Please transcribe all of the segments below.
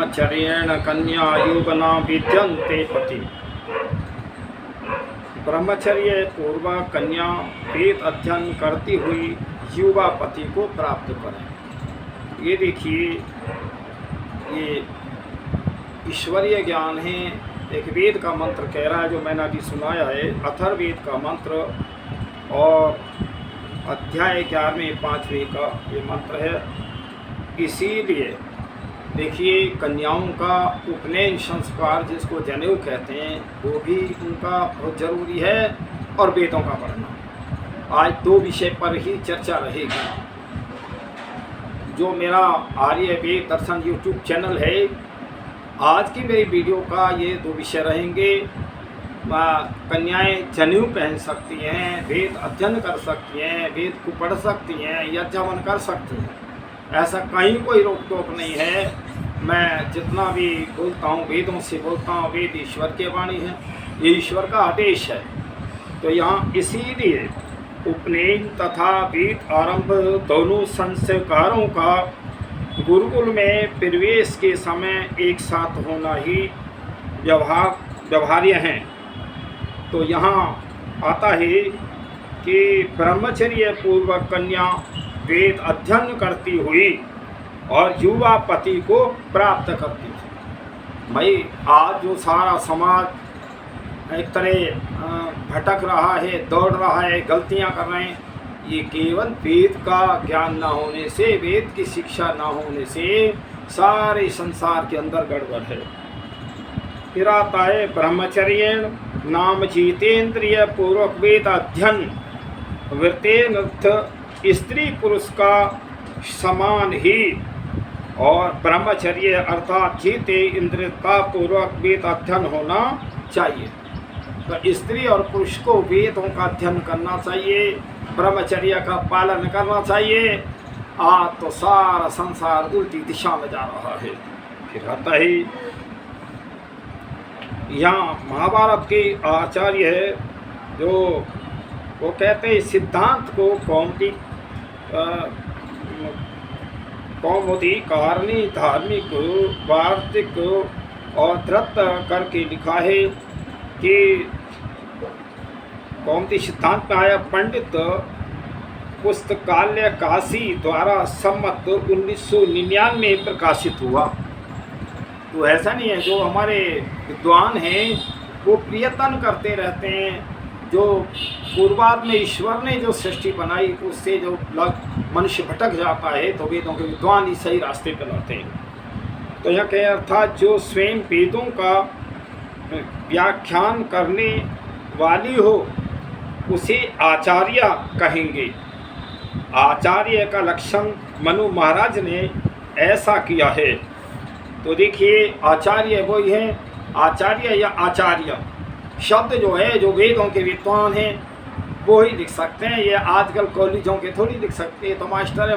ब्रह्मचर्येण कन्या युवना विद्यन्ते पति। ब्रह्मचर्य पूर्वक कन्या वेद अध्ययन करती हुई युवा पति को प्राप्त करें। ये देखिए, ये ईश्वरीय ज्ञान है। एक वेद का मंत्र कह रहा है जो मैंने अभी सुनाया है, अथर्ववेद का मंत्र और अध्याय 11वें 5वें का ये मंत्र है। इसीलिए देखिए, कन्याओं का उपनयन संस्कार जिसको जनेऊ कहते हैं वो भी उनका बहुत ज़रूरी है, और वेदों का पढ़ना। आज दो विषय पर ही चर्चा रहेगी। जो मेरा आर्य वेद दर्शन यूट्यूब चैनल है, आज की मेरी वीडियो का ये दो विषय रहेंगे। कन्याएं जनेऊ पहन सकती हैं, वेद अध्ययन कर सकती हैं, वेद को पढ़ सकती हैं, यज्ञ कर सकती हैं, ऐसा कहीं कोई रोक टोक नहीं है। मैं जितना भी बोलता हूँ वेदों से बोलता हूँ, वेद ईश्वर की वाणी है, ये ईश्वर का आदेश है। तो यहाँ इसीलिए उपनयन तथा वेद आरंभ दोनों संस्कारों का गुरुकुल में प्रवेश के समय एक साथ होना ही व्यवहार्य हैं। तो यहाँ आता है कि ब्रह्मचर्य पूर्वक कन्या वेद अध्ययन करती हुई और युवा पति को प्राप्त करती है। भाई, आज जो सारा समाज एक तरह भटक रहा है, दौड़ रहा है, गलतियां कर रहे हैं, ये केवल वेद का ज्ञान ना होने से, वेद की शिक्षा ना होने से सारे संसार के अंदर गड़बड़ है। फिर आता है ब्रह्मचर्य नाम जितेंद्रिय पूर्वक वेद अध्ययन वृत्तेन स्त्री पुरुष का समान ही, और ब्रह्मचर्य अर्थात जीते इंद्रियता पूर्वक वेद अध्ययन होना चाहिए। तो स्त्री और पुरुष को वेदों का अध्ययन करना चाहिए, ब्रह्मचर्य का पालन करना चाहिए। आज तो सारा संसार उल्टी दिशा में जा रहा है। फिर आता है यहाँ महाभारत के आचार्य है जो वो कहते हैं सिद्धांत को कौमुदी कारणी धार्मिक वार्तिक और धृत करके लिखा है कि कौमुदी सिद्धांत में आया। पंडित पुस्तकालय काशी द्वारा सम्मत 1999 में प्रकाशित हुआ। तो ऐसा नहीं है, जो हमारे विद्वान हैं वो प्रयत्न करते रहते हैं। जो पूर्वाद में ईश्वर ने जो सृष्टि बनाई उससे जो मनुष्य भटक जाता है, तो वेदों के विद्वान ही सही रास्ते पर लाते हैं। तो यह कह अर्थात जो स्वयं वेदों का व्याख्यान करने वाली हो उसे आचार्य कहेंगे। आचार्य का लक्षण मनु महाराज ने ऐसा किया है। तो देखिए, आचार्य वही है, आचार्य या आचार्य शब्द जो है, जो वेदों के विद्वान हैं वो ही लिख सकते हैं। ये आजकल कॉलेजों के थोड़ी लिख सकते हैं। तो मास्टर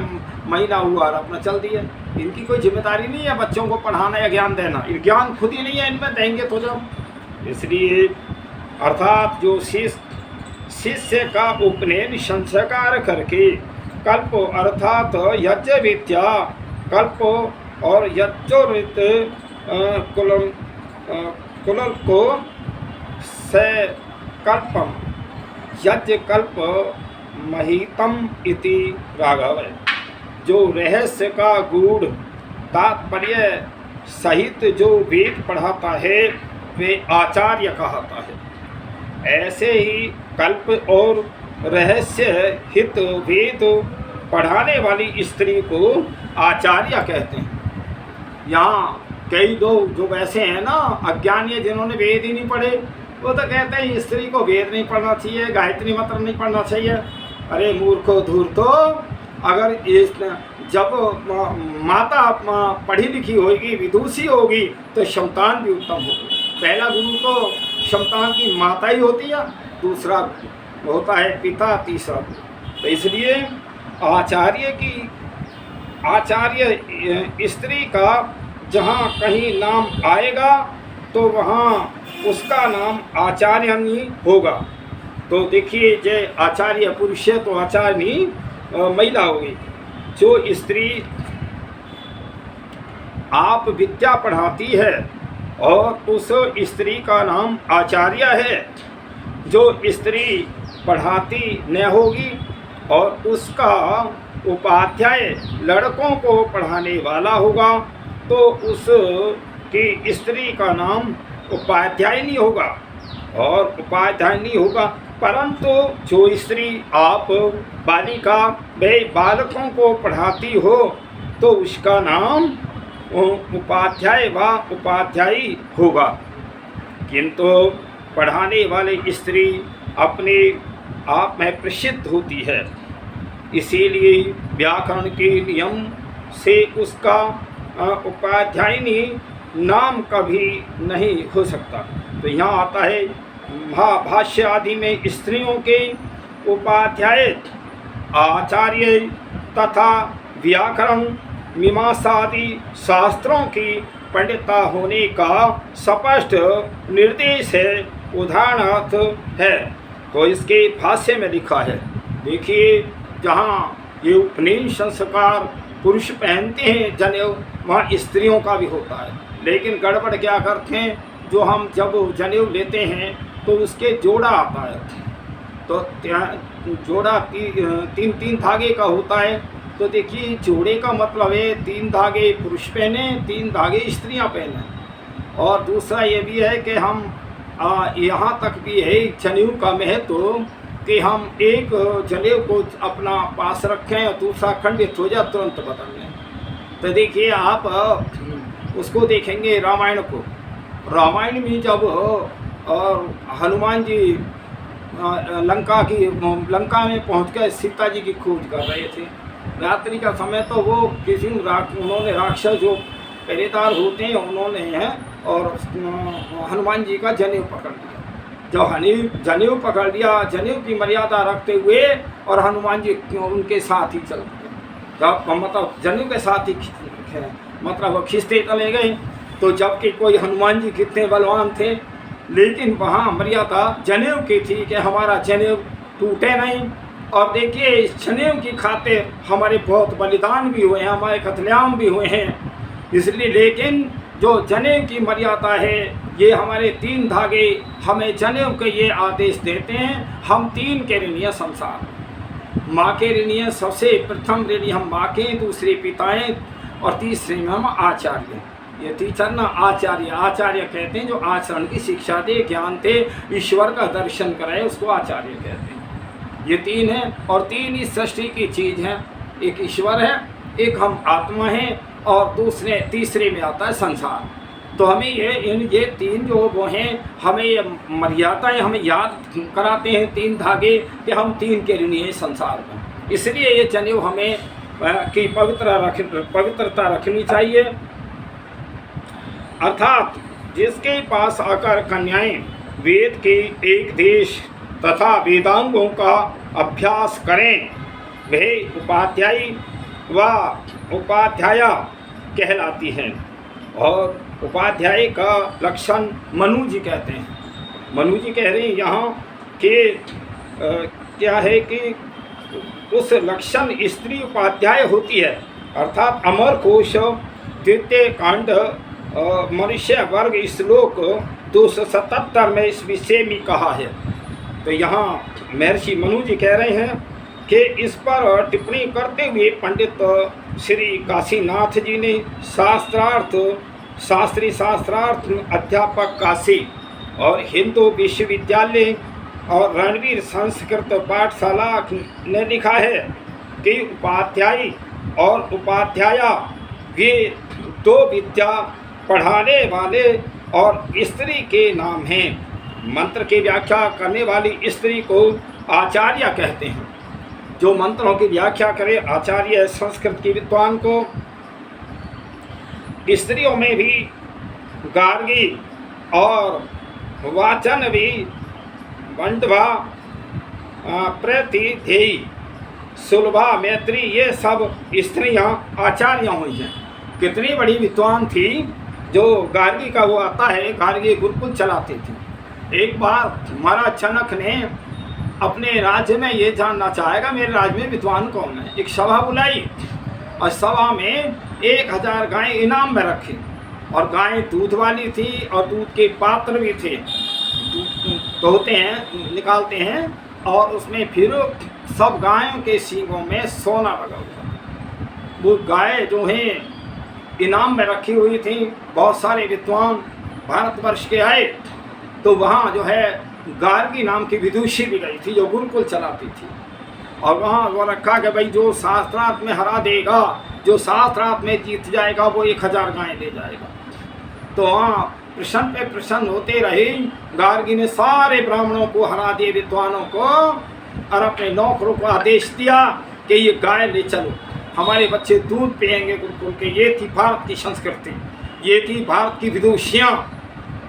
महिला हुआ और अपना चल दिया। इनकी कोई जिम्मेदारी नहीं है बच्चों को पढ़ाना या ज्ञान देना। ज्ञान खुद ही नहीं है, इनमें देंगे तो जब। इसलिए अर्थात जो शिष्य का उपनयन संस्कार करके कल्प अर्थात यज्ञ विद्या कल्प और यज्ञोरित कुल को कल्पम यज्ञ कल्प महितम इति राघव है। जो रहस्य का गूढ़ तात्पर्य सहित जो वेद पढ़ाता है वे आचार्य कहता है। ऐसे ही कल्प और रहस्य हित वेद पढ़ाने वाली स्त्री को आचार्य कहते हैं। यहाँ कई लोग जो वैसे हैं ना अज्ञानी, जिन्होंने वेद ही नहीं पढ़े, वो तो कहते हैं स्त्री को वेद नहीं पढ़ना चाहिए, गायत्री मंत्र नहीं पढ़ना चाहिए। अरे मूर्खो धूर्तो, अगर जब माता पढ़ी लिखी होगी, विदुषी होगी, तो संतान भी उत्तम होगी। पहला गुरु तो संतान की माता ही होती है, दूसरा होता है पिता, तीसरा। तो इसलिए आचार्य स्त्री का जहाँ कहीं नाम आएगा तो वहाँ उसका नाम आचार्य ही होगा। तो देखिए, जय आचार्य पुरुष है तो आचार्य महिला होगी। जो स्त्री आप विद्या पढ़ाती है और उस स्त्री का नाम आचार्य है। जो स्त्री पढ़ाती न होगी और उसका उपाध्याय लड़कों को पढ़ाने वाला होगा तो उस की स्त्री का नाम उपाध्याय नहीं होगा और उपाध्याय नहीं होगा। परंतु जो स्त्री आप बालिका व बालकों को पढ़ाती हो तो उसका नाम उपाध्याय व उपाध्यायी होगा। किंतु पढ़ाने वाली स्त्री अपने आप में प्रसिद्ध होती है, इसीलिए व्याकरण के नियम से उसका उपाध्यायिनी नाम कभी नहीं हो सकता। तो यहाँ आता है महाभाष्य आदि में स्त्रियों के उपाध्याय आचार्य तथा व्याकरण मीमांसा आदि शास्त्रों की पंडिता होने का स्पष्ट निर्देश है, उदाहरणार्थ है। तो इसके भाष्य में लिखा है, देखिए जहाँ ये उपनयन संस्कार पुरुष पहनते हैं जनेऊ, वहाँ स्त्रियों का भी होता है। लेकिन गड़बड़ क्या करते हैं, जो हम जब जनेऊ लेते हैं तो उसके जोड़ा आता है, तो जोड़ा तीन धागे का होता है। तो देखिए जोड़े का मतलब है 3 धागे पुरुष पहने, 3 धागे स्त्रियां पहने। और दूसरा ये भी है कि हम यहाँ तक भी है जनेऊ का महत्व कि हम एक जनेऊ को अपना पास रखें और दूसरा खंडित हो जाए तुरंत बदल लें। तो देखिए आप उसको देखेंगे रामायण को, रामायण में जब हनुमान जी लंका में पहुंचकर सीता जी की खोज कर रहे थे, रात्रि का समय, तो वो किसी उन्होंने राक्षस जो पहरेदार होते हैं उन्होंने हैं और हनुमान जी का जनेऊ पकड़ लिया। जब जनेऊ पकड़ लिया, जनेऊ की मर्यादा रखते हुए और हनुमान जी उनके साथ ही चल गए। जब मतलब जनेऊ के साथ ही मतलब खींचते चले गए। तो जबकि कोई हनुमान जी कितने बलवान थे, लेकिन वहाँ मर्यादा जनेऊ की थी कि हमारा जनेऊ टूटे नहीं। और देखिए इस जनेऊ की खातिर हमारे बहुत बलिदान भी हुए हैं, हमारे कत्लेआम भी हुए हैं। इसलिए लेकिन जो जनेऊ की मर्यादा है, ये हमारे 3 धागे हमें जनेऊ के ये आदेश देते हैं, हम 3 के ऋणी हैं संसार। माँ के ऋणी हैं, सबसे प्रथम ऋणी हम माँ के, दूसरे पिताएँ और तीसरे में हम आचार्य। ये टीचर ना आचार्य, आचार्य कहते हैं जो आचरण की शिक्षा दे, ज्ञान दे, ईश्वर का दर्शन कराए, उसको आचार्य कहते हैं। ये 3 हैं और 3 इस सृष्टि की चीज़ हैं, एक ईश्वर है, एक हम आत्मा हैं और तीसरे में आता है संसार। तो हमें ये 3 जो वो हैं, हमें ये मर्यादाएँ हमें याद कराते हैं 3 धागे कि हम 3 के ऋणी हैं संसार में। इसलिए ये जनेऊ हमें की पवित्रता रखनी चाहिए। अर्थात जिसके पास आकर कन्याएं वेद के एक देश तथा वेदांगों का अभ्यास करें, वह उपाध्यायी व उपाध्याया कहलाती हैं। और उपाध्याय का लक्षण मनु जी कहते हैं। मनु जी कह रहे हैं यहाँ कि क्या है कि उस लक्षण स्त्री उपाध्याय होती है। अर्थात अमर कोश द्वितीय कांड मनुष्य वर्ग श्लोक 277 में इस विषय में कहा है। तो यहाँ महर्षि मनु जी कह रहे हैं कि इस पर टिप्पणी करते हुए पंडित श्री काशीनाथ जी ने शास्त्री शास्त्रार्थ अध्यापक काशी और हिंदू विश्वविद्यालय और रणवीर संस्कृत पाठशाला ने लिखा है कि उपाध्यायी और उपाध्याया ये 2 विद्या पढ़ाने वाले और स्त्री के नाम हैं। मंत्र की व्याख्या करने वाली स्त्री को आचार्य कहते हैं। जो मंत्रों की व्याख्या करे आचार्य, संस्कृत की विद्वान को। स्त्रियों में भी गार्गी और वाचन भी बंधवा, प्रतिधेयी, सुलभा, मैत्री, ये सब स्त्रियां आचार्य हुई हैं। कितनी बड़ी विद्वान थी। जो गार्गी का वो आता है, गार्गी गुरुकुल चलाते थे। एक बार महाराज जनक ने अपने राज्य में ये जानना चाहेगा मेरे राज्य में विद्वान कौन है, एक सभा बुलाई और सभा में 1000 गायें इनाम में रखी, और गायें दूध वाली थी और दूध के पात्र भी थे, धोते हैं, निकालते हैं, और उसमें फिर सब गायों के सींगों में सोना लगा हुआ। वो गाय जो हैं इनाम में रखी हुई थी। बहुत सारे विद्वान भारतवर्ष के आए, तो वहाँ जो है गार्गी नाम की विदुषी भी गई थी जो गुरुकुल चलाती थी, और वहाँ वो रखा कि भाई जो शास्त्रार्थ में हरा देगा, जो शास्त्रार्थ में जीत जाएगा, वो 1000 गायें ले जाएगा। तो वहाँ प्रसन्न पे प्रसन्न होते रहे। गार्गी ने सारे ब्राह्मणों को हरा दिए, विद्वानों को, और अपने नौकरों को आदेश दिया कि ये गाय ले चलो, हमारे बच्चे दूध पिएंगे गुरुकुल के। ये थी भारत की संस्कृति, ये थी भारत की विदुषियाँ।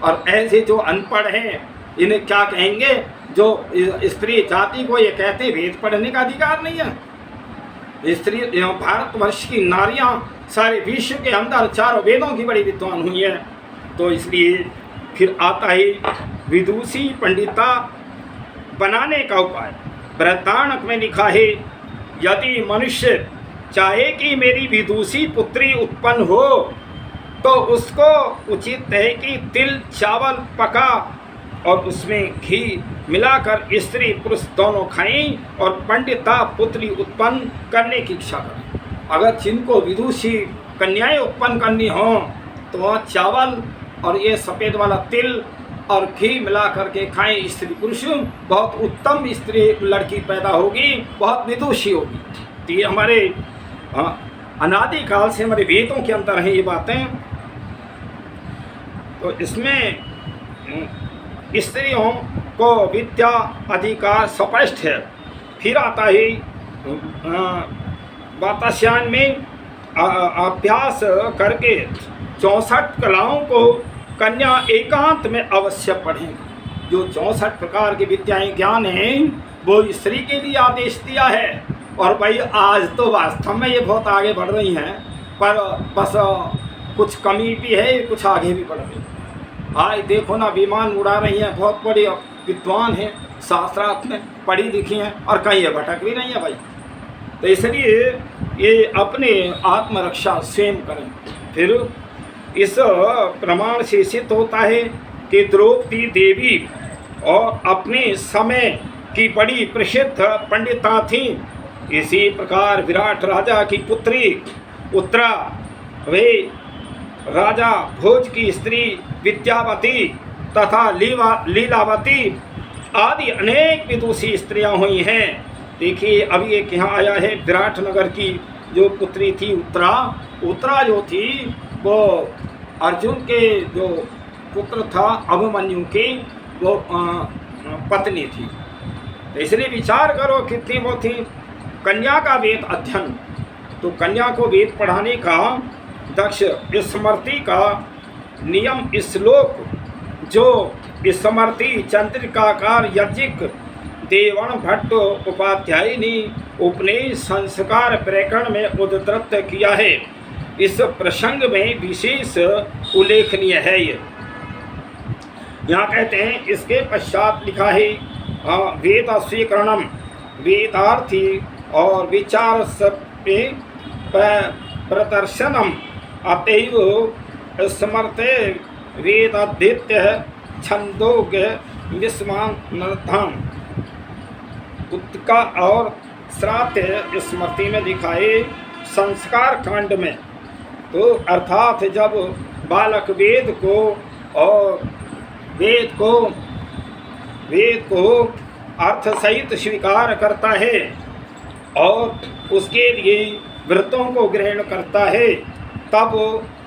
और ऐसे जो अनपढ़ हैं इन्हें क्या कहेंगे, जो स्त्री जाति को ये कहते वेद पढ़ने का अधिकार नहीं है। स्त्री भारतवर्ष की नारियां सारे विश्व के अंदर चारों वेदों की बड़ी विद्वान हुई है। तो इसलिए फिर आता है विदुषी पंडिता बनाने का उपाय। बृहदारण्यक में लिखा है, यदि मनुष्य चाहे कि मेरी विदुषी पुत्री उत्पन्न हो, तो उसको उचित है कि तिल चावल पका और उसमें घी मिलाकर स्त्री पुरुष दोनों खाएं और पंडिता पुत्री उत्पन्न करने की इच्छा करें। अगर जिनको विदुषी कन्याएं उत्पन्न करनी हो, तो वह चावल और ये सफ़ेद वाला तिल और घी मिला करके खाएं। स्त्री पुरुष बहुत उत्तम स्त्री लड़की पैदा होगी, बहुत विदुषी होगी। तो ये हमारे अनादिकाल से हमारे वेदों के अंदर हैं ये बातें। तो इसमें स्त्रियों को विद्या अधिकार स्पष्ट है। फिर आता है वाताश्यान में अभ्यास करके 64 कलाओं को कन्या एकांत में अवश्य पढ़ें। जो 64 प्रकार की विद्याएं ज्ञान हैं वो स्त्री के लिए आदेश दिया है। और भाई आज तो वास्तव में ये बहुत आगे बढ़ रही हैं, पर बस कुछ कमी भी है, कुछ आगे भी बढ़ रही है। आज देखो ना, विमान उड़ा रही हैं, बहुत बड़ी विद्वान हैं, शास्त्रार्थ में पढ़ी लिखी हैं, और कहीं ये भटक भी नहीं है भाई। तो इसलिए ये अपने आत्मरक्षा स्वयं करें। फिर इस प्रमाण से सिद्ध होता है कि द्रौपदी देवी और अपने समय की बड़ी प्रसिद्ध पंडिता थीं। इसी प्रकार विराट राजा की पुत्री उत्तरा, वे राजा भोज की स्त्री विद्यावती तथा लीलावती आदि अनेक विदुषी स्त्रियां हुई हैं। देखिए अभी एक यहाँ आया है, विराटनगर की जो पुत्री थी उत्तरा जो थी वो अर्जुन के जो पुत्र था अभिमन्यु की वो पत्नी थी। तो इसलिए विचार करो कितनी वो थी। कन्या का वेद अध्ययन, तो कन्या को वेद पढ़ाने का दक्ष स्मृति का नियम श्लोक जो स्मृति चंद्रिकाकार यज्ञिक देवण भट्ट उपाध्यायिनी उपनिषद संस्कार प्रकरण में उद्धृत किया है। इस प्रसंग में विशेष उल्लेखनीय है। ये यहाँ कहते हैं, इसके पश्चात लिखा है वेद स्वीकरणम वेदार्थी और विचार प्रदर्शनम अतएव स्मरते वेदादित्य छंदोग विस्मान नर्थम उत्का और श्राद्ध स्मृति में लिखा है संस्कार कांड में। तो अर्थात जब बालक वेद को अर्थ सहित स्वीकार करता है और उसके लिए व्रतों को ग्रहण करता है, तब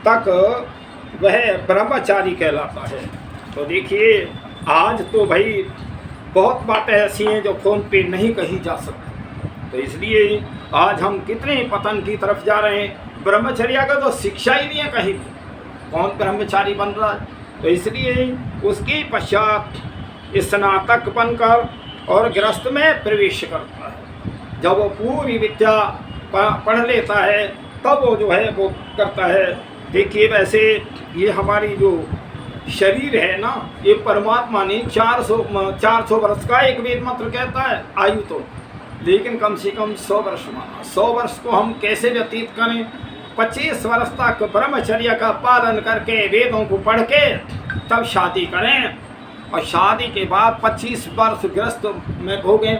तक वह ब्रह्मचारी कहलाता है। तो देखिए आज तो भाई बहुत बातें ऐसी हैं जो फ़ोन पे नहीं कही जा सकती। तो इसलिए आज हम कितने पतन की तरफ जा रहे हैं। ब्रह्मचर्य का तो शिक्षा ही नहीं है कहीं भी, कौन ब्रह्मचारी बन रहा है। तो इसलिए उसके पश्चात स्नातक बनकर और गृहस्थ में प्रवेश करता है। जब वो पूरी विद्या पढ़ लेता है तब वो जो है वो करता है। देखिए वैसे ये हमारी जो शरीर है ना, ये परमात्मा ने 400 वर्ष का एक वेद मंत्र कहता है आयु तो, लेकिन कम से कम 100 वर्ष माना। 100 वर्ष को हम कैसे व्यतीत करें, 25 वर्ष तक ब्रह्मचर्य का पालन करके वेदों को पढ़ के तब शादी करें, और शादी के बाद 25 वर्ष गृहस्थ में भोगें।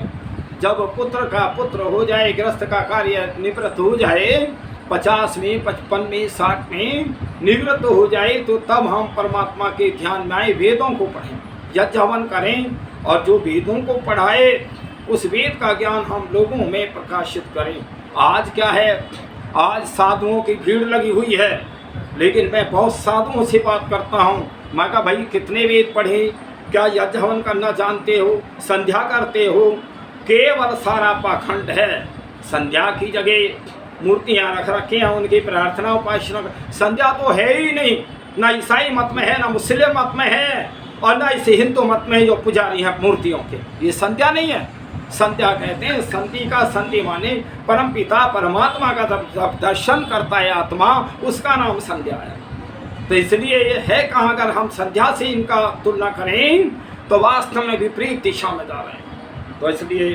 जब पुत्र का पुत्र हो जाए, गृहस्थ का कार्य निवृत्त हो जाए, 50 में 55 में 60 में निवृत्त हो जाए, तो तब हम परमात्मा के ध्यान में आए, वेदों को पढ़ें, यज्ञ हवन करें, और जो वेदों को पढ़ाए उस वेद का ज्ञान हम लोगों में प्रकाशित करें। आज क्या है, आज साधुओं की भीड़ लगी हुई है, लेकिन मैं बहुत साधुओं से बात करता हूँ। मैं कहा भाई कितने वेद पढ़े, क्या यज्ञ हवन करना जानते हो, संध्या करते हो? केवल सारा पाखंड है। संध्या की जगह मूर्तियाँ रख रखी हैं, उनकी प्रार्थना उपासना। संध्या तो है ही नहीं, ना ईसाई मत में है, ना मुस्लिम मत में है, और ना इसे हिंदू मत में जो पुजारी हैं मूर्तियों के। ये संध्या नहीं है। संध्या कहते हैं, संधि का संधि माने परम पिता परमात्मा का जब दर्शन करता है आत्मा, उसका नाम संध्या है। तो इसलिए ये है कहाँ, अगर हम संध्या से इनका तुलना करें तो वास्तव में विपरीत दिशा में जा रहे हैं। तो इसलिए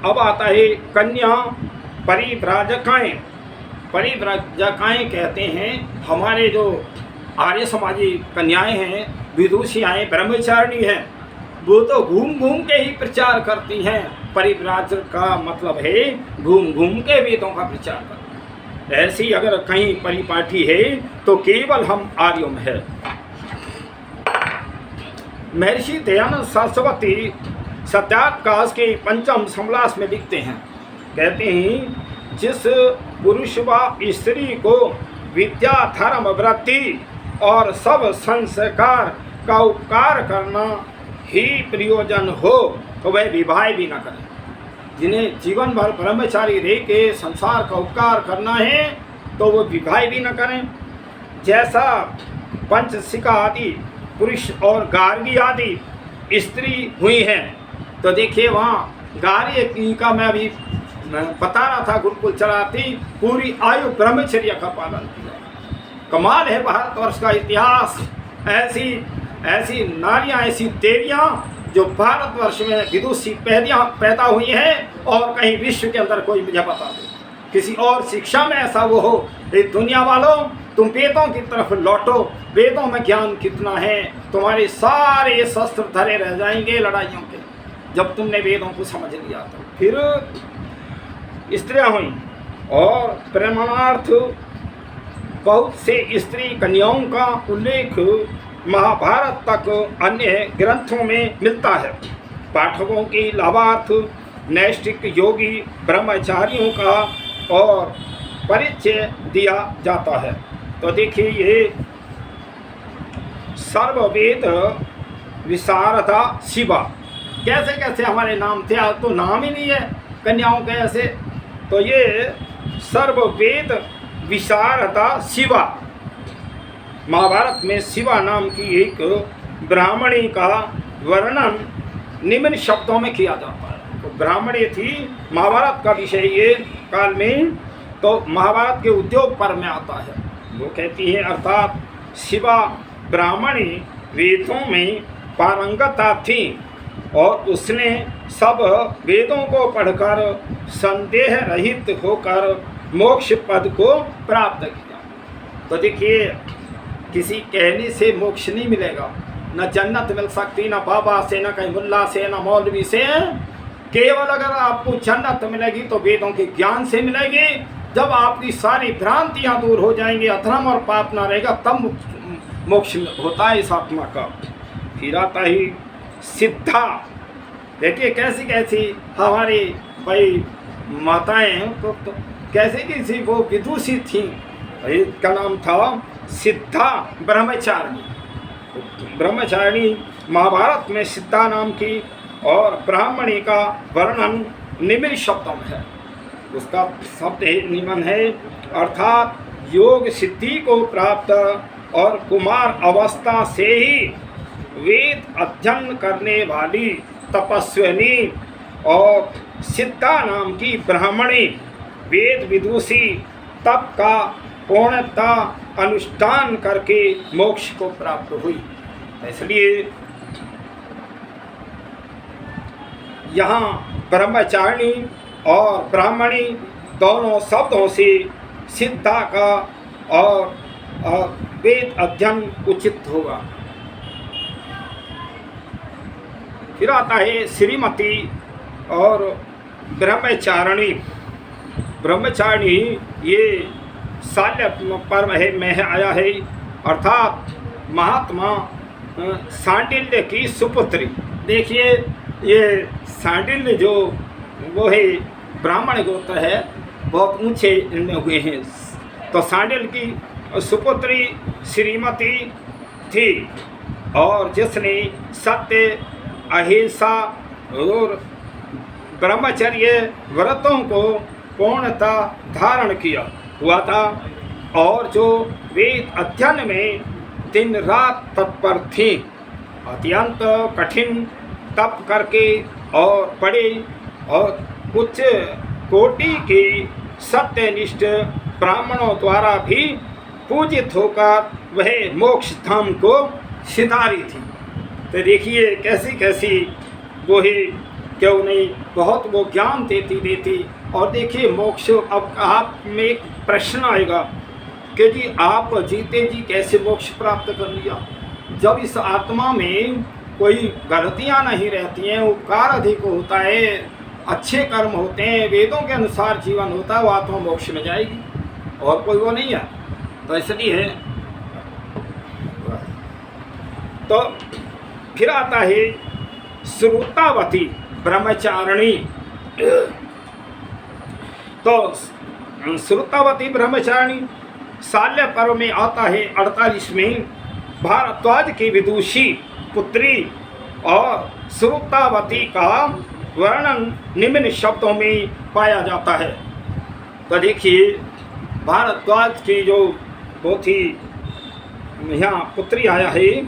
अब आता है कन्या परिव्राजकाएँ। परिव्राजकाएँ कहते हैं हमारे जो आर्य समाजी कन्याएं हैं, विदुषियाएँ, ब्रह्मचारिणी हैं, वो तो घूम घूम के ही प्रचार करती हैं। परिव्राजक का मतलब है घूम घूम के वेदों का प्रचार करना। ऐसी अगर कहीं परिपाठी है तो केवल हम आर्यों में है। महर्षि दयानंद सरस्वती सत्याकाश के पंचम समलास में लिखते हैं, कहते हैं जिस पुरुष व स्त्री को विद्या धर्म वृत्ति और सब संस्कार का उपकार करना ही प्रयोजन हो तो वह विवाह भी न करें। जिन्हें जीवन भर ब्रह्मचारी रह के संसार का उपकार करना है तो वो विवाह भी न करें। जैसा पंचशिका आदि पुरुष और गार्गी आदि स्त्री हुई हैं, तो देखिए वहाँ गार्गी की का मैं अभी बता रहा था, गुरुकुल चलाती, पूरी आयु ब्रह्मचर्य का पालन किया। कमाल है भारतवर्ष का इतिहास। ऐसी नारियां, ऐसी देवियां जो भारतवर्ष में विदुषी पैदा हुई हैं, और कहीं विश्व के अंदर कोई मुझे बता दे किसी और शिक्षा में ऐसा वो हो। ये दुनिया वालों, तुम वेदों की तरफ लौटो। वेदों में ज्ञान कितना है, तुम्हारे सारे शस्त्र धरे रह जाएंगे लड़ाइयों के, जब तुमने वेदों को समझ लिया। तो फिर स्त्रियां हुई, और प्रमाणार्थ बहुत से स्त्री कन्याओं का उल्लेख महाभारत तक अन्य ग्रंथों में मिलता है। पाठकों की लाभार्थ नैष्ठिक योगी ब्रह्मचारियों का और परिचय दिया जाता है। तो देखिए ये सर्ववेद विशारदा शिवा, कैसे कैसे हमारे नाम थे, आज तो नाम ही नहीं है कन्याओं के ऐसे। तो ये सर्ववेद विशारदा शिवा, महाभारत में शिवा नाम की एक ब्राह्मणी का वर्णन निम्न शब्दों में किया जाता है। तो ब्राह्मणी थी, महाभारत का विषय ये काल में, तो महाभारत के उद्योग पर्व में आता है। वो कहती है, अर्थात शिवा ब्राह्मणी वेदों में पारंगता थी, और उसने सब वेदों को पढ़कर संदेह रहित होकर मोक्ष पद को प्राप्त किया। तो देखिए किसी कहने से मोक्ष नहीं मिलेगा, न जन्नत मिल सकती, न बाबा से, न कहीं मुल्ला से, न मौलवी से। केवल अगर आपको जन्नत मिलेगी तो वेदों के ज्ञान से मिलेगी। जब आपकी सारी भ्रांतियां दूर हो जाएंगी, अधर्म और पाप ना रहेगा, तब मोक्ष होता है इस आत्मा का। फिर आता ही सिद्धा। देखिए कैसी कैसी हमारी भाई माताएं तो कैसे कैसी वो विदुषी थी। इसका नाम था सिद्धा ब्रह्मचारिणी। ब्रह्मचारिणी महाभारत में सिद्धा नाम की, और ब्राह्मणी का वर्णन निम्न शब्दों में है। उसका शब्द निम्न है, अर्थात योग सिद्धि को प्राप्त और कुमार अवस्था से ही वेद अध्ययन करने वाली तपस्विनी और सिद्धा नाम की ब्राह्मणी वेद विदुषी तप का पूर्णतः अनुष्ठान करके मोक्ष को प्राप्त हुई। इसलिए यहाँ ब्रह्मचारिणी और ब्राह्मणी दोनों शब्दों से सिद्धा का और वेद अध्ययन उचित होगा। फिर आता है श्रीमती और ब्रह्मचारिणी। ब्रह्मचारिणी ये शाल्य पर्व है में आया है, अर्थात महात्मा सांडिल्य की सुपुत्री। देखिए ये सांडिल्य जो वो है ब्राह्मण गोत्र है, बहुत ऊंचे हुए हैं। तो सांडिल्य की सुपुत्री श्रीमती थी और जिसने सत्य, अहिंसा और ब्रह्मचर्य व्रतों को पूर्णतः धारण किया हुआ था और जो वेद अध्ययन में दिन रात तत्पर थी, अत्यंत कठिन तप करके और पढ़े और उच्च कोटि के सत्यनिष्ठ ब्राह्मणों द्वारा भी पूजित होकर वह मोक्ष धाम को सिधारी थी। तो देखिए कैसी कैसी वो ही क्यों नहीं बहुत वो ज्ञान देती। और देखिए मोक्ष, अब आप में एक प्रश्न आएगा कि जी आप जीते जी कैसे मोक्ष प्राप्त कर लिया, जब इस आत्मा में कोई गलतियां नहीं रहती हैं, उपकार अधिक होता है, अच्छे कर्म होते हैं, वेदों के अनुसार जीवन होता है, वो आत्मा मोक्ष में जाएगी और कोई वो नहीं है। तो इसलिए तो फिर आता है श्रुतावती ब्रह्मचारिणी। तो श्रुतावती ब्रह्मचारिणी शाल्य पर्व में आता है 48वें। भारद्वाज की विदुषी पुत्री और श्रुतावती का वर्णन निम्न शब्दों में पाया जाता है। तो देखिए भारद्वाज की जो वो थी यहाँ पुत्री आया है,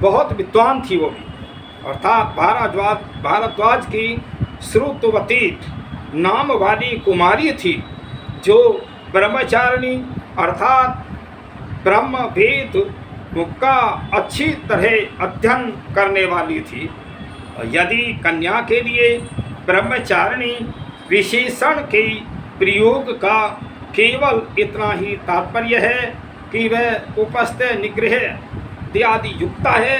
बहुत विद्वान थी वो भी, अर्थात भारद्वाज की श्रुतवती नाम वाली कुमारी थी जो ब्रह्मचारिणी अर्थात ब्रह्म वेद का अच्छी तरह अध्ययन करने वाली थी। यदि कन्या के लिए ब्रह्मचारिणी विशेषण के प्रयोग का केवल इतना ही तात्पर्य है कि वह उपस्थ निग्रह आदि युक्ता है,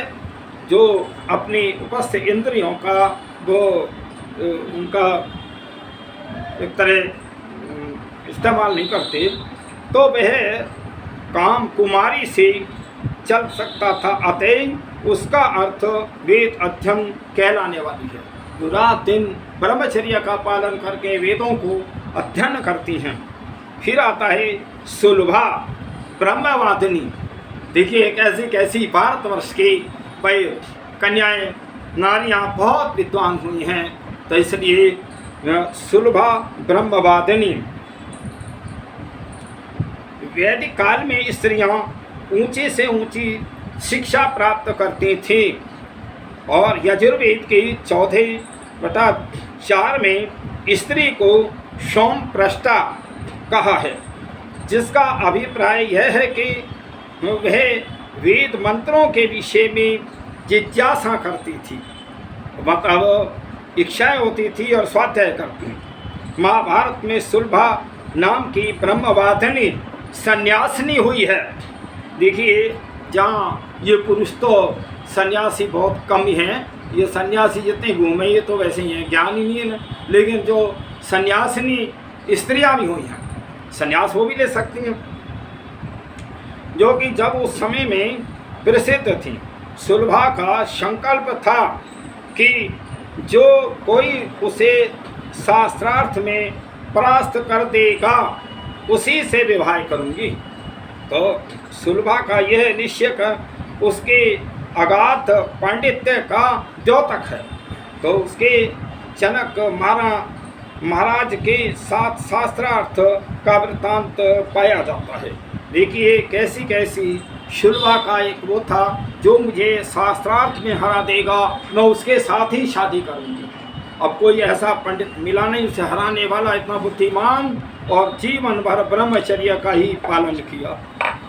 जो अपनी उपस्थ इंद्रियों का वो उनका एक तरह इस्तेमाल नहीं करते, तो वह काम कुमारी से चल सकता था, अतः उसका अर्थ वेद अध्ययन कहलाने वाली है। जो रात दिन ब्रह्मचर्य का पालन करके वेदों को अध्ययन करती हैं। फिर आता है सुलभा ब्रह्मवादिनी। देखिए कैसी कैसी भारतवर्ष की कन्याएं नारियां बहुत विद्वान हुई हैं, तो इसलिए सुलभा ब्रह्मवादिनी। वैदिक काल में स्त्रियां ऊंचे से ऊंची शिक्षा प्राप्त करती थी और यजुर्वेद के 4/4 में स्त्री को सोमप्रष्टा कहा है, जिसका अभिप्राय यह है कि वह वेद मंत्रों के विषय में जिज्ञासा करती थी, मतलब इच्छाएं होती थी और स्वाध्याय करती। महाभारत में सुलभा नाम की ब्रह्मवादिनी सन्यासिनी हुई है। देखिए जहाँ ये पुरुष तो सन्यासी बहुत कम ही हैं, ये सन्यासी जितने घूमे ये तो वैसे ही हैं, ज्ञान ही नहीं है ना। लेकिन जो सन्यासिनी स्त्रियाँ भी हुई हैं, सन्यास वो भी ले सकती हैं, जो कि जब उस समय में प्रसिद्ध थी। सुलभा का संकल्प था कि जो कोई उसे शास्त्रार्थ में परास्त कर देगा उसी से विवाह करूंगी। तो सुलभा का यह निश्चय उसके अगाध पांडित्य का द्योतक है। तो उसके जनक महाराज के साथ शास्त्रार्थ का वृत्तांत पाया जाता है। देखिए कैसी कैसी सुलभा का एक वो था, जो मुझे शास्त्रार्थ में हरा देगा मैं उसके साथ ही शादी करूंगी। अब कोई ऐसा पंडित मिला नहीं उसे हराने वाला, इतना बुद्धिमान और जीवन भर ब्रह्मचर्य का ही पालन किया।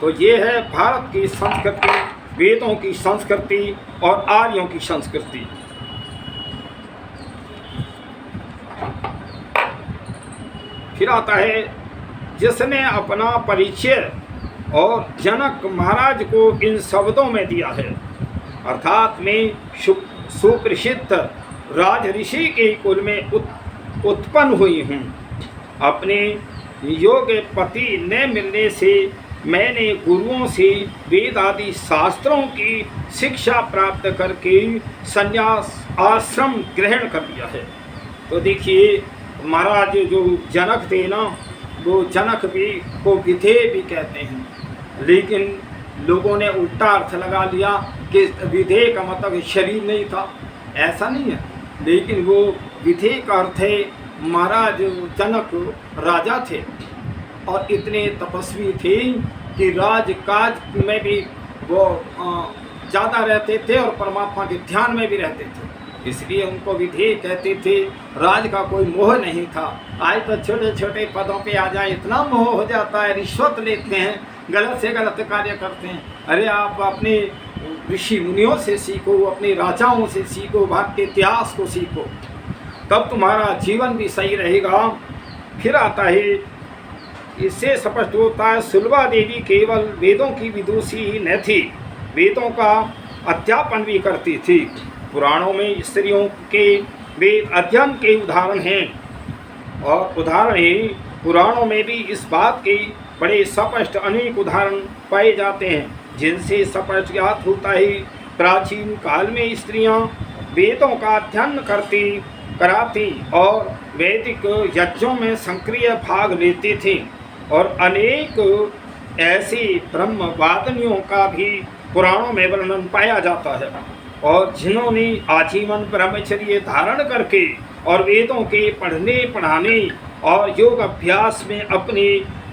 तो ये है भारत की संस्कृति, वेदों की संस्कृति और आर्यों की संस्कृति। फिर आता है जिसने अपना परिचय और जनक महाराज को इन शब्दों में दिया है, अर्थात मैं सुप्रसिद्ध राज ऋषि के कुल में उत्पन्न हुई हूँ। अपने योग्य पति न मिलने से मैंने गुरुओं से वेद आदि शास्त्रों की शिक्षा प्राप्त करके संन्यास आश्रम ग्रहण कर लिया है। तो देखिए महाराज जो जनक थे ना, वो जनक भी को विधेय भी कहते हैं, लेकिन लोगों ने उल्टा अर्थ लगा लिया कि विधेय का मतलब शरीर नहीं था, ऐसा नहीं है। लेकिन वो विधेय का अर्थ है महाराज जनक राजा थे और इतने तपस्वी थे कि राजकाज में भी वो ज़्यादा रहते थे और परमात्मा के ध्यान में भी रहते थे, इसलिए उनको विधेय कहते थे। राज का कोई मोह नहीं था। आज तो छोटे छोटे पदों पे आ जाए इतना मोह हो जाता है, रिश्वत लेते हैं, गलत से गलत कार्य करते हैं। अरे आप अपने ऋषि मुनियों से सीखो, अपने राजाओं से सीखो, भारत के इतिहास को सीखो, तब तुम्हारा जीवन भी सही रहेगा। फिर आता है, इससे स्पष्ट होता है सुलभा देवी केवल वेदों की विदुषी ही न थी, वेदों का अध्यापन भी करती थी। पुराणों में स्त्रियों के वेद अध्ययन के उदाहरण हैं और उदाहरण ही पुराणों में भी इस बात के बड़े स्पष्ट अनेक उदाहरण पाए जाते हैं, जिनसे स्पष्ट ज्ञात होता है प्राचीन काल में स्त्रियां वेदों का अध्ययन कराती और वैदिक यज्ञों में सक्रिय भाग लेती थी। और अनेक ऐसी ब्रह्मवादिनियों का भी पुराणों में वर्णन पाया जाता है, और जिन्होंने आजीवन ब्रह्मचर्य धारण करके और वेदों के पढ़ने पढ़ाने और योग अभ्यास में अपने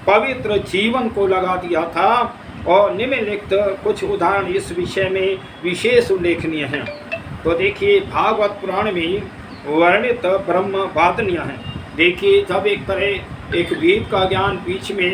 पवित्र जीवन को लगा दिया था। और निम्नलिखित कुछ उदाहरण इस विषय में विशेष उल्लेखनीय हैं। तो देखिए भागवत पुराण में वर्णित ब्रह्मवादिनियाँ हैं। देखिए जब एक वेद का ज्ञान बीच में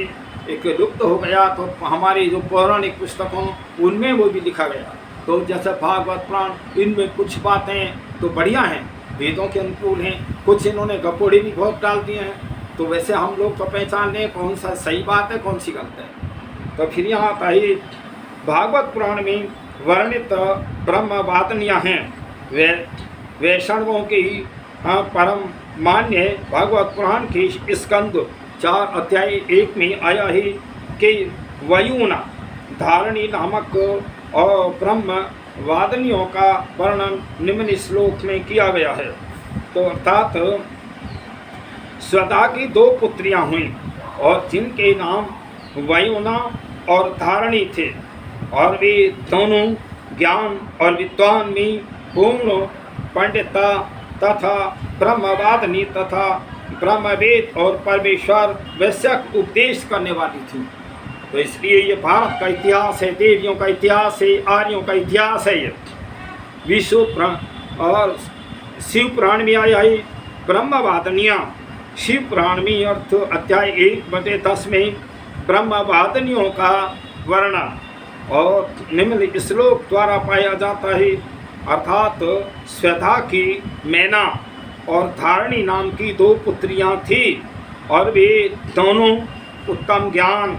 एक लुप्त हो गया तो हमारी जो पौराणिक पुस्तकों उनमें वो भी लिखा गया। तो जैसे भागवत पुराण, इनमें कुछ बातें तो बढ़िया हैं, वेदों के अनुकूल हैं, कुछ इन्होंने गपोड़े भी बहुत डाल दिए हैं। तो वैसे हम लोग तो पहचान लें कौन सा सही बात है कौन सी गलत है। तो फिर यहाँ आता है भागवत पुराण में वर्णित ब्रह्मवादिनियाँ हैं, वे वैष्णवों की परम मान्य भागवत पुराण के स्कंद 4 अध्याय 1 में आया है कि वयुना धारणी नामक और ब्रह्मवादिनियों का वर्णन निम्न श्लोक में किया गया है। तो अर्थात स्वदा की 2 पुत्रियां हुईं और जिनके नाम वयुना और धारणी थे, और वे दोनों ज्ञान और विद्वान में पूर्ण पंडिता तथा ब्रह्मवादिनी तथा ब्रह्मवेद और परमेश्वर वैश्यक उपदेश करने वाली थी। तो इसलिए ये भारत का इतिहास है, देवियों का इतिहास है, आर्यों का इतिहास है। ये विश्व और शिव पुराण में आया है ब्रह्मवादिनियाँ। शिव पुराण में अर्थ अध्याय 1/10 में ब्रह्मवादिनियों का वर्णन और निम्न श्लोक द्वारा पाया जाता है। अर्थात स्वधा की मैना और धारणी नाम की 2 पुत्रियां थी, और वे दोनों उत्तम ज्ञान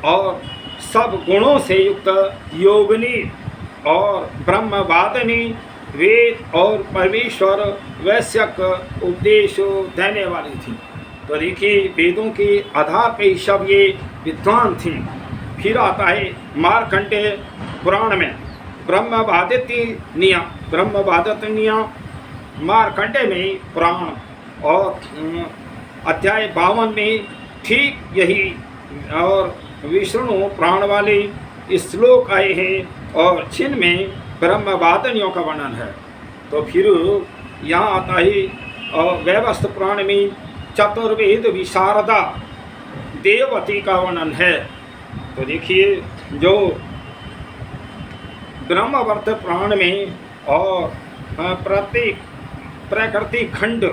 और सब गुणों से युक्त योगिनी और ब्रह्मवादिनी, वेद और परमेश्वर वैश्यक उपदेश देने वाली थी। तो देखिए वेदों के आधार पर सब ये विद्वान थी। फिर आता है मार्कंडेय पुराण में ब्रह्मवादिनियाँ मार्कंडेय में पुराण और अध्याय 52 में ठीक यही और विष्णु प्राण वाले श्लोक आए हैं और जिनमें ब्रह्मवादिनियों का वर्णन है। तो फिर यहाँ आता है वैवस्वत पुराण में चतुर्वेद विशारदा देववती का वर्णन है। तो देखिए जो ब्रह्मवर्त पुराण में और प्रकृति खंड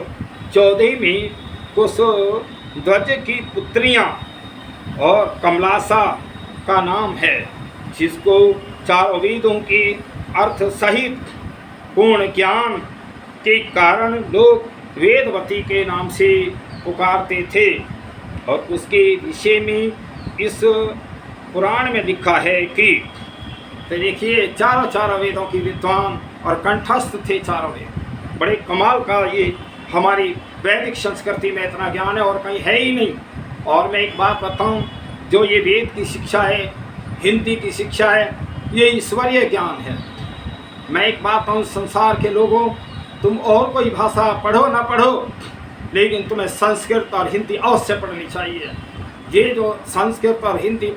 14 में कुछ ध्वज की पुत्रियां और कमलासा का नाम है, जिसको 4 वेदों के अर्थ सहित पूर्ण ज्ञान के कारण लोग वेदवती के नाम से पुकारते थे। और उसके विषय में इस पुराण में लिखा है कि तो देखिए चारों वेदों की विद्वान और कंठस्थ थे चारों वेद। बड़े कमाल का ये हमारी वैदिक संस्कृति में इतना ज्ञान है और कहीं है ही नहीं। और मैं एक बात बताऊं, जो ये वेद की शिक्षा है, हिंदी की शिक्षा है, ये ईश्वरीय ज्ञान है। मैं एक बात कहूँ, संसार के लोगों, तुम और कोई भाषा पढ़ो ना पढ़ो, लेकिन तुम्हें संस्कृत और हिंदी अवश्य पढ़नी चाहिए। ये जो संस्कृत और हिंदी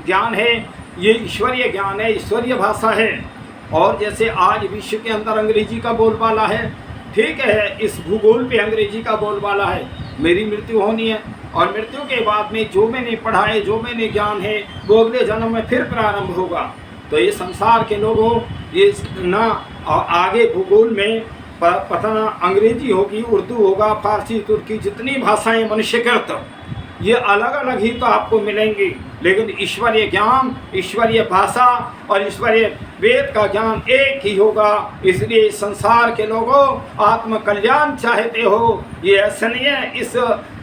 ज्ञान है, ये ईश्वरीय ज्ञान है, ईश्वरीय भाषा है। और जैसे आज विश्व के अंदर अंग्रेजी का बोलबाला है, ठीक है, इस भूगोल पे अंग्रेजी का बोलबाला है, मेरी मृत्यु होनी है और मृत्यु के बाद में जो मैंने पढ़ा है, जो मैंने ज्ञान है, वो अगले जन्म में फिर प्रारंभ होगा। तो ये संसार के लोगों, ये ना आगे भूगोल में पता ना अंग्रेजी होगी, उर्दू होगा, फारसी, तुर्की, जितनी भाषाएं मनुष्यकृत, ये अलग अलग ही तो आपको मिलेंगी, लेकिन ईश्वरीय ज्ञान, ईश्वरीय भाषा और ईश्वरीय वेद का ज्ञान एक ही होगा। इसलिए संसार के लोगों, आत्म कल्याण चाहते हो, ये ऐसा नहीं है इस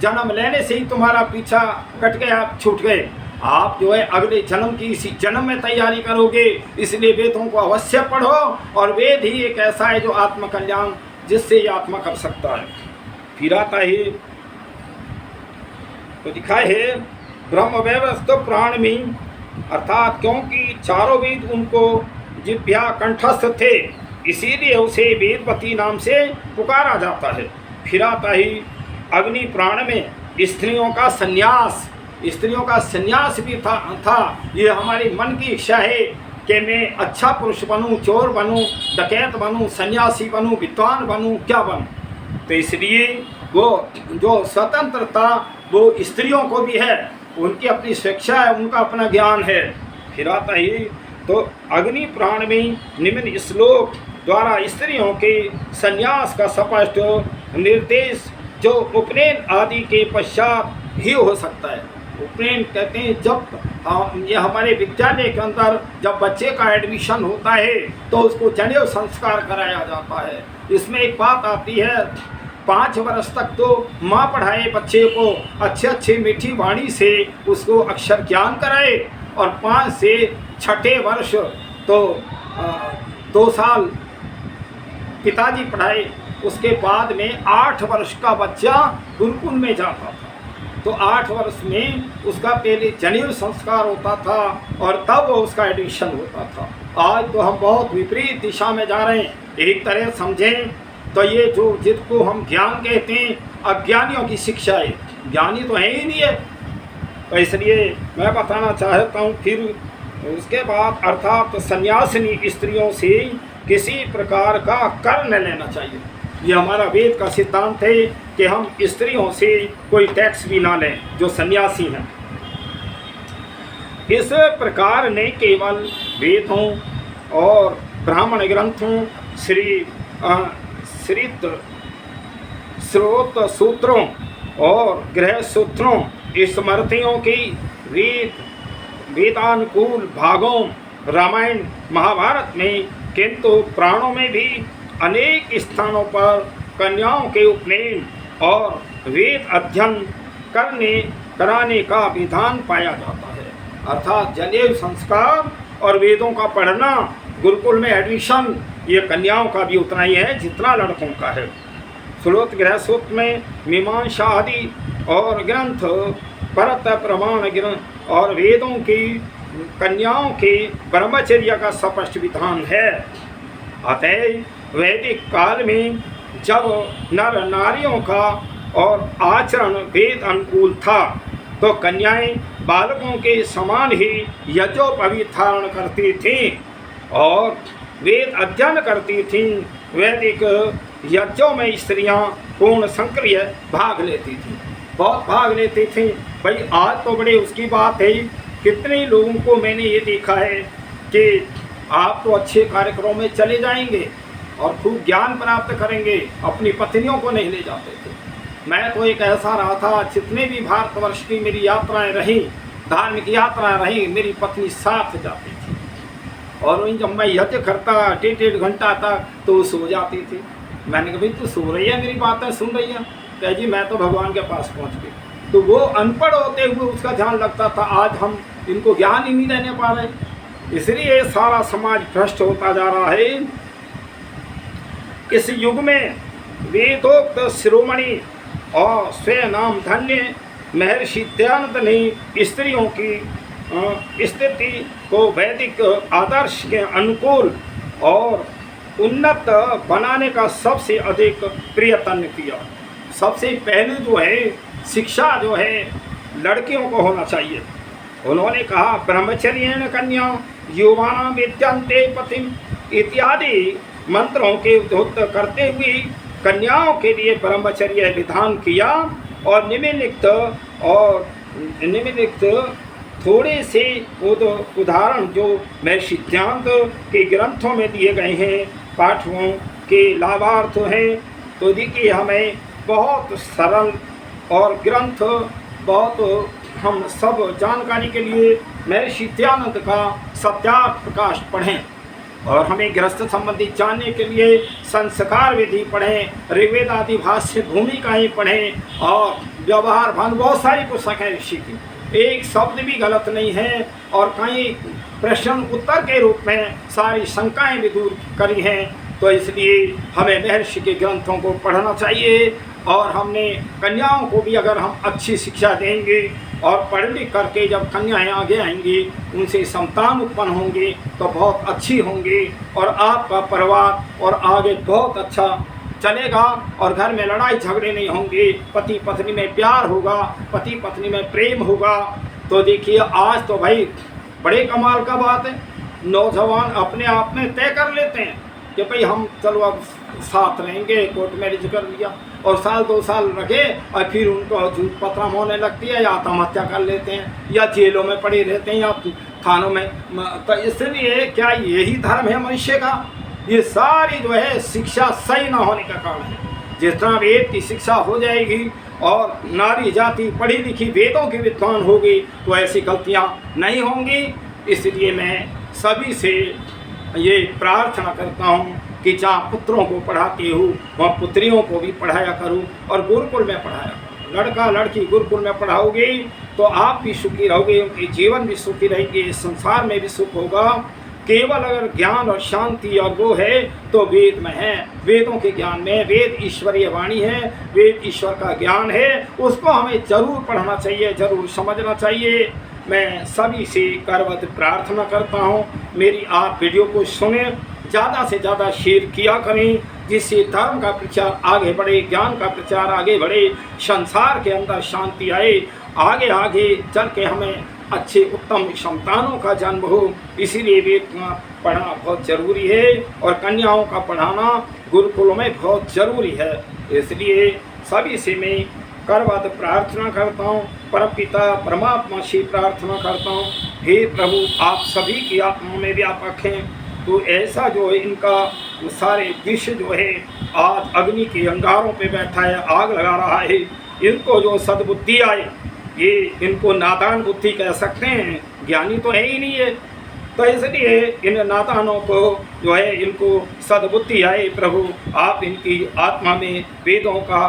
जन्म लेने से ही तुम्हारा पीछा कट गया, छूट गए। आप जो है अगले जन्म की इसी जन्म में तैयारी करोगे। इसलिए वेदों को अवश्य पढ़ो, और वेद ही एक ऐसा है जो आत्म कल्याण, जिससे ये आत्मा कर सकता है। फिर आता है तो लिखा है ब्रह्म व्यवस्थ प्राण में, अर्थात क्योंकि चारों वेद उनको जिह्वा कंठस्थ थे, इसीलिए उसे वेदवती नाम से पुकारा जाता है। फिर आता ही अग्नि प्राण में स्त्रियों का संन्यास, स्त्रियों का संन्यास भी था। ये हमारी मन की इच्छा है कि मैं अच्छा पुरुष बनूं, चोर बनूं, डकैत बनूं, सन्यासी बनूं, विद्वान बनूं, क्या बनूं। तो इसलिए वो जो स्वतंत्रता वो स्त्रियों को भी है, उनकी अपनी स्वेच्छा है, उनका अपना ज्ञान है। फिर आता ही तो अग्नि प्राण में निम्न श्लोक द्वारा स्त्रियों के संन्यास का स्पष्ट निर्देश जो उपनयन आदि के पश्चात ही हो सकता है। उपनयन कहते हैं जब ये हमारे विद्यालय के अंदर जब बच्चे का एडमिशन होता है तो उसको जनेऊ संस्कार कराया जाता है। इसमें एक बात आती है, 5 वर्ष तक तो माँ पढ़ाए बच्चे को, अच्छे मीठी वाणी से उसको अक्षर ज्ञान कराए, और 5 से 6ठे वर्ष तो 2 साल पिताजी पढ़ाए। उसके बाद में 8 वर्ष का बच्चा गुरुकुल में जाता था। तो 8 वर्ष में उसका पहले जनेऊ संस्कार होता था और तब उसका एडमिशन होता था। आज तो हम बहुत विपरीत दिशा में जा रहे हैं। एक तरह समझें तो ये जो जिसको हम ज्ञान कहते हैं, अज्ञानियों की शिक्षा है, ज्ञानी तो है ही नहीं है। तो इसलिए मैं बताना चाहता हूँ। फिर उसके बाद अर्थात सन्यासिनी स्त्रियों से किसी प्रकार का कर न लेना चाहिए। ये हमारा वेद का सिद्धांत है कि हम स्त्रियों से कोई टैक्स भी ना लें जो सन्यासी हैं। इस प्रकार ने केवल वेदों और ब्राह्मण ग्रंथों, स्रोत सूत्रों और गृह सूत्रों, स्मृतियों की वेदानुकूल भागों, रामायण महाभारत में, किंतु पुराणों में भी अनेक स्थानों पर कन्याओं के उपनयन और वेद अध्ययन कराने का विधान पाया जाता है। अर्थात जनेऊ संस्कार और वेदों का पढ़ना, गुरुकुल में एडमिशन, ये कन्याओं का भी उतना ही है जितना लड़कों का है। स्रोत गृह सूत्र में मीमांसा आदि और ग्रंथ परत प्रमाण ग्रंथ और वेदों की कन्याओं के ब्रह्मचर्य का स्पष्ट विधान है। अतः वैदिक काल में जब नर नारियों का और आचरण वेद अनुकूल था तो कन्याएं बालकों के समान ही यज्ञोपवीत धारण करती थीं और वेद अध्ययन करती थीं। वैदिक यज्ञों में स्त्रियां पूर्ण सक्रिय भाग लेती थीं, बहुत भाग लेती थीं। भाई आज तो बड़े उसकी बात है, कितने लोगों को मैंने ये देखा है कि आप तो अच्छे कार्यक्रमों में चले जाएंगे और खूब ज्ञान प्राप्त करेंगे, अपनी पत्नियों को नहीं ले जाते थे। मैं तो एक ऐसा रहा था, जितने भी भारतवर्ष की मेरी यात्राएं रहीं, धार्मिक यात्राएं रहीं, मेरी पत्नी साथ जाती थी और वहीं जब मैं यज्ञ करता 1.5 घंटा तक तो सो जाती थी। मैंने कहा भाई तू सो रही है, मेरी बातें सुन रही है? कह जी मैं तो भगवान के पास पहुंच गई। तो वो अनपढ़ होते हुए उसका ध्यान लगता था। आज हम इनको ज्ञान ही नहीं देने पा रहे, इसलिए सारा समाज भ्रष्ट होता जा रहा है। इस युग में वेदोक्त शिरोमणि और स्वयं नाम धन्य महर्षि दयानंद ने स्त्रियों की स्थिति को वैदिक आदर्श के अनुकूल और उन्नत बनाने का सबसे अधिक प्रयत्न किया। सबसे पहले जो है शिक्षा जो है लड़कियों को होना चाहिए। उन्होंने कहा ब्रह्मचर्येण कन्या युवानां विद्यन्ते पतिम इत्यादि मंत्रों के उद्धृत करते हुए कन्याओं के लिए ब्रह्मचर्य विधान किया। और निम्नलिखित थोड़े से उदाहरण जो महर्षि दयानंद के ग्रंथों में दिए गए हैं, पाठों के लाभार्थ हैं। तो देखिए हमें बहुत सरल और ग्रंथ बहुत हम सब जानकारी के लिए महर्षि दयानंद का सत्यार्थ प्रकाश पढ़ें और हमें गृहस्थ संबंधी जानने के लिए संस्कार विधि पढ़ें, ऋग्वेद आदि भाष्य भूमिकाएँ पढ़ें और व्यवहार भान बहुत सारी पुस्तकें हैं ऋषि की, एक शब्द भी गलत नहीं है और कई प्रश्न उत्तर के रूप में सारी शंकाएं भी दूर करी हैं। तो इसलिए हमें महर्षि के ग्रंथों को पढ़ना चाहिए और हमने कन्याओं को भी अगर हम अच्छी शिक्षा देंगे और पढ़ लिख करके जब कन्याएं आगे आएंगी उनसे संतान उत्पन्न होंगे तो बहुत अच्छी होंगी और आपका परिवार और आगे बहुत अच्छा चलेगा और घर में लड़ाई झगड़े नहीं होंगे, पति पत्नी में प्यार होगा, पति पत्नी में प्रेम होगा। तो देखिए आज तो भाई बड़े कमाल का बात है, नौजवान अपने आप में तय कर लेते हैं कि भाई हम चलो अब साथ रहेंगे, कोर्ट मैरिज कर लिया और साल 2 साल रखे और फिर उनको झूठ पतराम होने लगती है या आत्महत्या कर लेते हैं या जेलों में पड़े रहते हैं या थानों में। तो इसलिए क्या यही धर्म है मनुष्य का? ये सारी जो है शिक्षा सही ना होने का कारण है। जितना वेद की शिक्षा हो जाएगी और नारी जाति पढ़ी लिखी वेदों की विद्वान होगी तो ऐसी गलतियां नहीं होंगी। इसलिए मैं सभी से ये प्रार्थना करता हूँ कि जहाँ पुत्रों को पढ़ाती हूँ वहाँ पुत्रियों को भी पढ़ाया करूँ और गुरुकुल में पढ़ाया करूँ। लड़का लड़की गुरुकुल में पढ़ाओगे तो आप भी सुखी रहोगे, उनके जीवन भी सुखी रहेंगे, संसार में भी सुख होगा। केवल अगर ज्ञान और शांति और वो है तो वेद में है, वेदों के ज्ञान में, वेद ईश्वरीय वाणी है, वेद ईश्वर का ज्ञान है, उसको हमें जरूर पढ़ना चाहिए, जरूर समझना चाहिए। मैं सभी से करवत प्रार्थना करता हूँ मेरी आप वीडियो को सुने, ज़्यादा से ज़्यादा शेयर किया करें जिससे धर्म का प्रचार आगे बढ़े, ज्ञान का प्रचार आगे बढ़े, संसार के अंदर शांति आए, आगे आगे चल के हमें अच्छे उत्तम संतानों का जन्म हो। इसीलिए वेद पढ़ना बहुत ज़रूरी है और कन्याओं का पढ़ाना गुरुकुलों में बहुत ज़रूरी है। इसलिए सभी से मैं करवत प्रार्थना करता हूँ, परमपिता परमात्मा से प्रार्थना करता हूँ, हे प्रभु आप सभी की आत्मा में व्यापक हैं। तो ऐसा जो है इनका सारे विश्व जो है आज अग्नि के अंगारों पे बैठा है, आग लगा रहा है, इनको जो सद्बुद्धि आए, ये इनको नादान बुद्धि कह सकते हैं, ज्ञानी तो है ही नहीं है। तो इसलिए इन नादानों को जो है इनको सद्बुद्धि आए, प्रभु आप इनकी आत्मा में वेदों का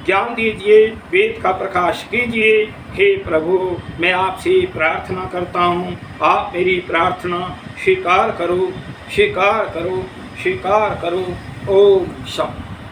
ज्ञान दीजिए, वेद का प्रकाश कीजिए। हे प्रभु मैं आपसे प्रार्थना करता हूँ, आप मेरी प्रार्थना स्वीकार करो, स्वीकार करो, स्वीकार करो। ओम शांति।